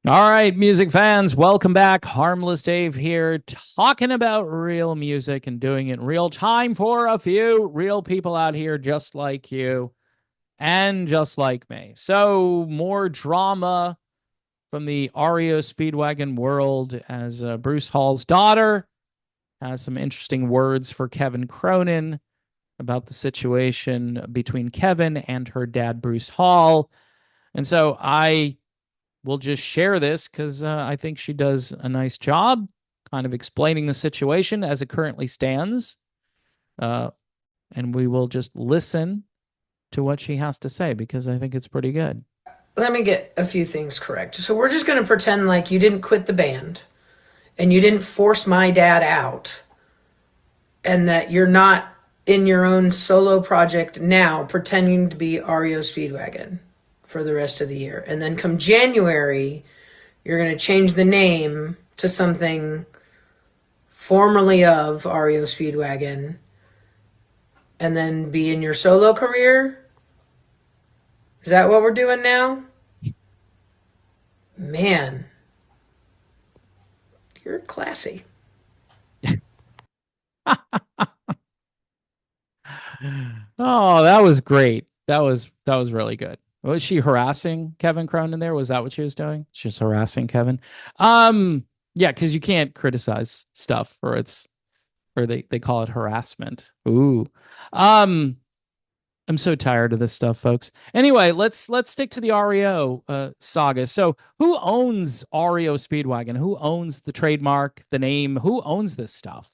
All right, music fans, welcome back. Harmless Dave here, talking about real music and doing it in real time for a few real people out here just like you and just like me. So, more drama from the REO Speedwagon world as Bruce Hall's daughter has some interesting words for Kevin Cronin about the situation between Kevin and her dad, Bruce Hall. And so I will just share this because I think she does a nice job kind of explaining the situation as it currently stands. Uh, and we will just listen to what she has to say because I think it's pretty good. Let me get a few things correct. So we're just going to pretend like you didn't quit the band and you didn't force my dad out and that you're not in your own solo project now pretending to be REO Speedwagon for the rest of the year. And then come January, you're going to change the name to something formerly of REO Speedwagon and then be in your solo career. Is that what we're doing now? Man, you're classy. Oh, that was great. That was really good. Was she harassing Kevin Cronin there? Was that what she was doing? She's harassing Kevin. Um, yeah, because you can't criticize stuff or they call it harassment. Ooh. Um, I'm so tired of this stuff, folks. Anyway, let's stick to the REO saga. So, who owns REO Speedwagon? Who owns the trademark, the name? Who owns this stuff?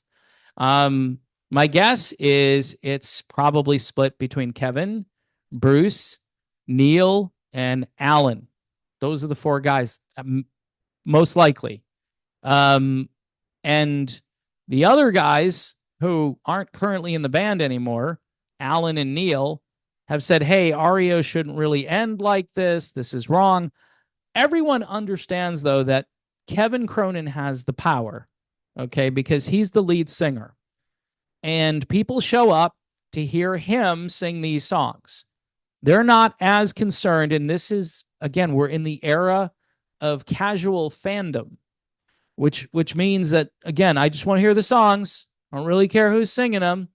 Um, my guess is it's probably split between Kevin, Bruce, Neil, and Alan. Those are the four guys, most likely. Um, and the other guys who aren't currently in the band anymore, Alan and Neil, have said, hey, REO shouldn't really end like this. This is wrong. Everyone understands, though, that Kevin Cronin has the power, okay, because he's the lead singer. And people show up to hear him sing these songs. They're not as concerned. And this is, again, we're in the era of casual fandom, which means that again, I just want to hear the songs. I don't really care who's singing them.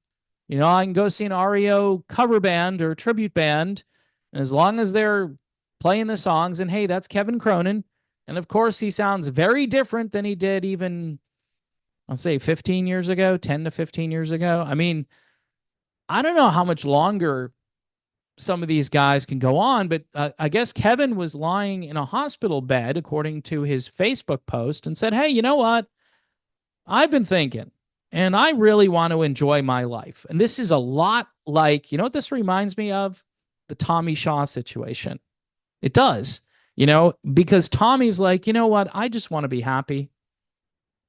You know, I can go see an REO cover band or tribute band, and as long as they're playing the songs, and hey, that's Kevin Cronin, and of course he sounds very different than he did even I'll say 15 years ago, 10 to 15 years ago. I mean, I don't know how much longer some of these guys can go on, but I guess Kevin was lying in a hospital bed, according to his Facebook post, and said, hey, you know what? I've been thinking, and I really want to enjoy my life. And this is a lot like, you know what this reminds me of? The Tommy Shaw situation. It does, because Tommy's like, you know what? I just want to be happy.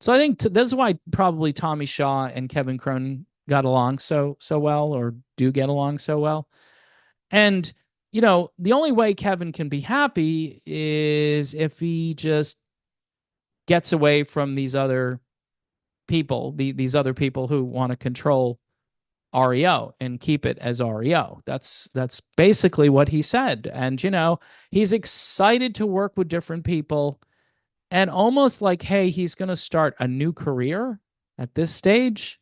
So I think this is why probably Tommy Shaw and Kevin Cronin got along so well, or do get along so well. And the only way Kevin can be happy is if he just gets away from these other people, these other people who want to control REO and keep it as REO. That's basically what he said. And he's excited to work with different people and almost like, hey, he's going to start a new career at this stage.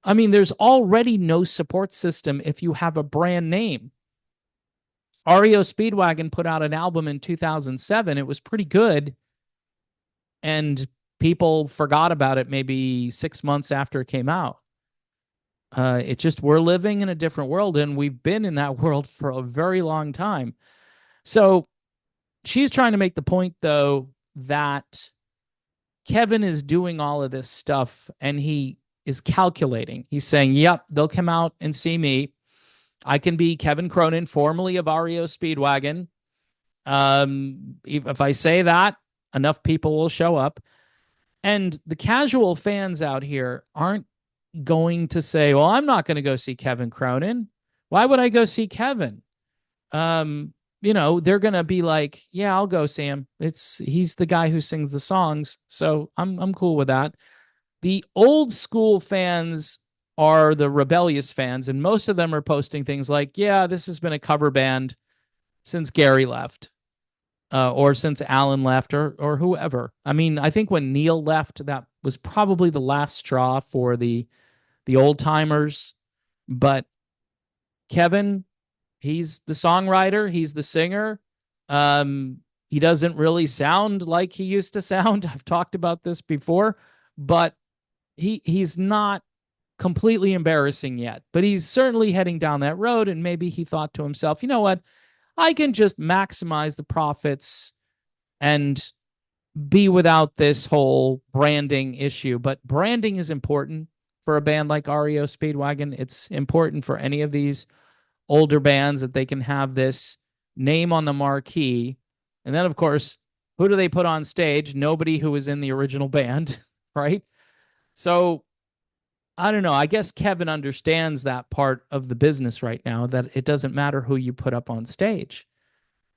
I mean, there's already no support system if you have a brand name. REO Speedwagon put out an album in 2007. It was pretty good. And people forgot about it maybe 6 months after it came out. We're living in a different world, and we've been in that world for a very long time. So she's trying to make the point, though, that Kevin is doing all of this stuff and he is calculating. He's saying, yep, they'll come out and see me. I can be Kevin Cronin, formerly of REO Speedwagon. If I say that, enough people will show up. And the casual fans out here aren't going to say, well, I'm not going to go see Kevin Cronin. Why would I go see Kevin? They're going to be like, yeah, I'll go see him. He's the guy who sings the songs. So I'm cool with that. The old school fans are the rebellious fans, and most of them are posting things like, yeah, this has been a cover band since Gary left. or since Alan left, or whoever. I mean, I think when Neil left, that was probably the last straw for the old timers. But Kevin, he's the songwriter, he's the singer. Um, he doesn't really sound like he used to sound. I've talked about this before, but he's not completely embarrassing yet. But he's certainly heading down that road, and maybe he thought to himself, you know what? I can just maximize the profits and be without this whole branding issue. But branding is important for a band like REO Speedwagon. It's important for any of these older bands that they can have this name on the marquee. And then, of course, who do they put on stage? Nobody who was in the original band, right? So I don't know. I guess Kevin understands that part of the business right now, that it doesn't matter who you put up on stage.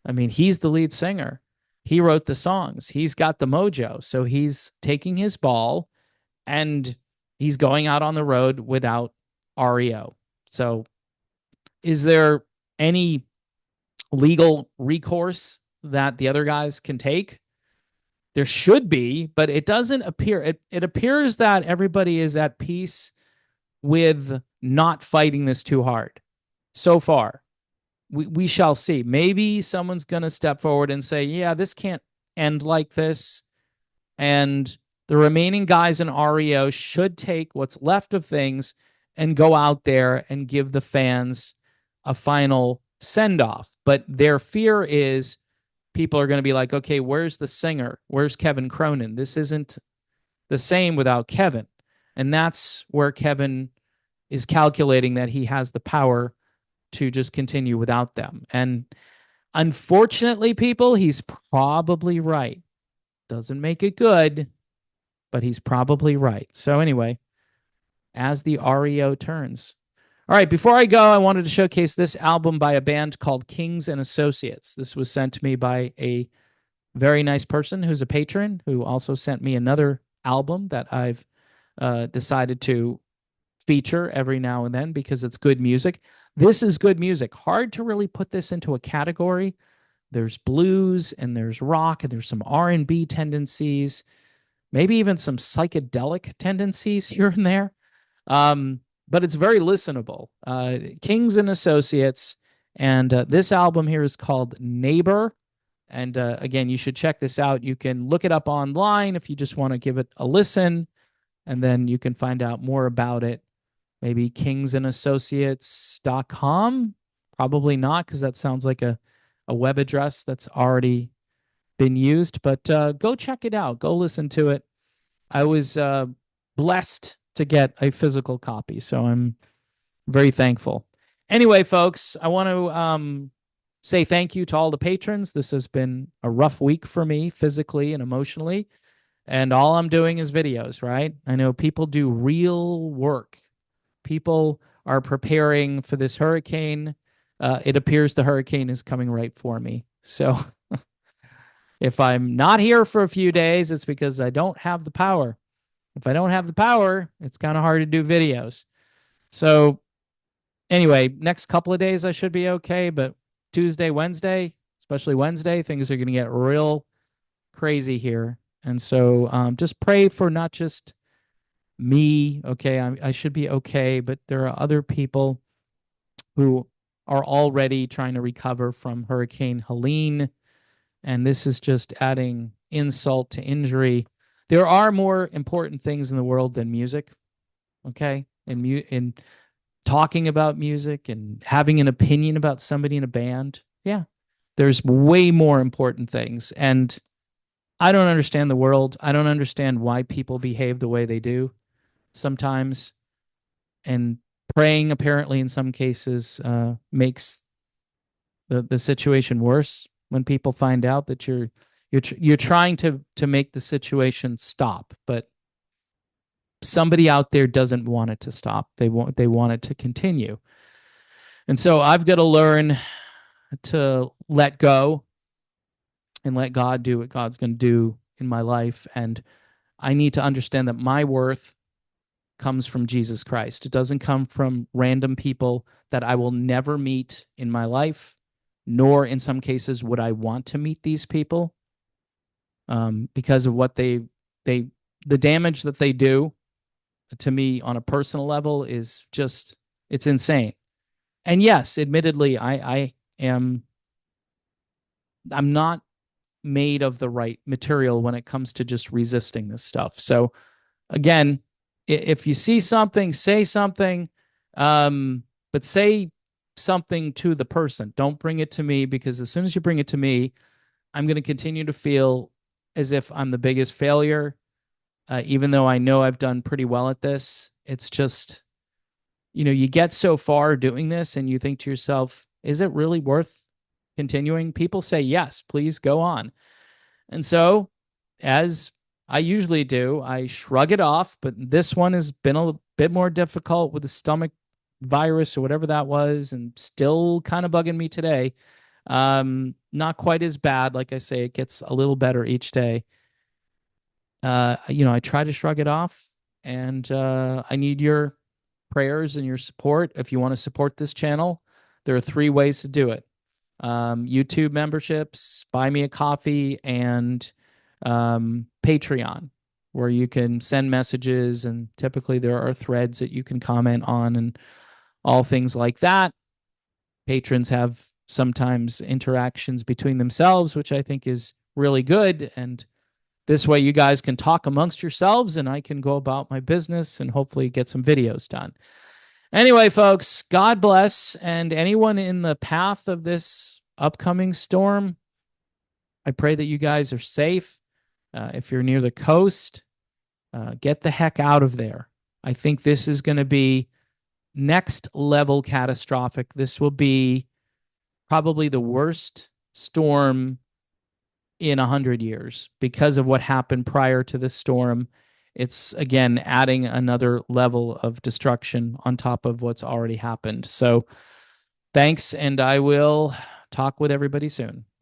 I mean, he's the lead singer. He wrote the songs. He's got the mojo. So he's taking his ball and he's going out on the road without REO. So is there any legal recourse that the other guys can take? There should be, but it doesn't appear. It appears that everybody is at peace with not fighting this too hard so far. We shall see. Maybe someone's going to step forward and say, yeah, this can't end like this. And the remaining guys in REO should take what's left of things and go out there and give the fans a final send off. But their fear is people are going to be like, okay, where's the singer? Where's Kevin Cronin? This isn't the same without Kevin. And that's where Kevin is calculating that he has the power to just continue without them. And unfortunately, people, he's probably right. Doesn't make it good, but he's probably right. So anyway, as the REO turns. All right, before I go, I wanted to showcase this album by a band called Kings and Associates. This was sent to me by a very nice person who's a patron, who also sent me another album that I've decided to feature every now and then because it's good music. This is good music. Hard to really put this into a category. There's blues and there's rock and there's some R&B tendencies, maybe even some psychedelic tendencies here and there. But it's very listenable. Kings and Associates, and this album here is called Neighbor. And again, you should check this out. You can look it up online if you just want to give it a listen, and then you can find out more about it. Maybe kingsandassociates.com. Probably not, because that sounds like a web address that's already been used. But go check it out. Go listen to it. I was blessed to get a physical copy, so I'm very thankful. Anyway, folks, I want to say thank you to all the patrons. This has been a rough week for me physically and emotionally, and all I'm doing is videos, right? I know people do real work. People are preparing for this hurricane. It appears the hurricane is coming right for me. So if I'm not here for a few days, it's because I don't have the power. If I don't have the power, it's kind of hard to do videos. So anyway, next couple of days I should be okay, but Tuesday, Wednesday, especially Wednesday, things are going to get real crazy here. And so just pray for not just me. Okay, I should be okay, but there are other people who are already trying to recover from Hurricane Helene, and this is just adding insult to injury. There are more important things in the world than music, okay? In talking about music and having an opinion about somebody in a band. Yeah, there's way more important things. And I don't understand the world. I don't understand why people behave the way they do sometimes. And praying, apparently, in some cases, makes the situation worse when people find out that you're trying to make the situation stop, but somebody out there doesn't want it to stop. They want it to continue. And so I've got to learn to let go and let God do what God's going to do in my life. And I need to understand that my worth comes from Jesus Christ. It doesn't come from random people that I will never meet in my life. nor in some cases would I want to meet these people, because of what they the damage that they do to me on a personal level is just, it's insane. And yes, admittedly, am I'm not made of the right material when it comes to just resisting this stuff. So again, if you see something, say something, but say something to the person. Don't bring it to me, because as soon as you bring it to me, I'm going to continue to feel as if I'm the biggest failure, even though I know I've done pretty well at this. It's just, you get so far doing this and you think to yourself, is it really worth continuing? People say, yes, please go on. And so, as I usually do, I shrug it off. But this one has been a bit more difficult with the stomach virus or whatever that was, and still kind of bugging me today. Not quite as bad. Like I say, it gets a little better each day. I try to shrug it off, and I need your prayers and your support. If you want to support this channel, there are three ways to do it: YouTube memberships, buy me a coffee, and Patreon, where you can send messages. And typically there are threads that you can comment on and all things like that. Patrons have sometimes interactions between themselves, which I think is really good. And this way you guys can talk amongst yourselves and I can go about my business and hopefully get some videos done. Anyway, folks, God bless. And anyone in the path of this upcoming storm, I pray that you guys are safe. If you're near the coast, get the heck out of there. I think this is going to be next level catastrophic. This will be probably the worst storm in 100 years because of what happened prior to this storm. It's, again, adding another level of destruction on top of what's already happened. So thanks, and I will talk with everybody soon.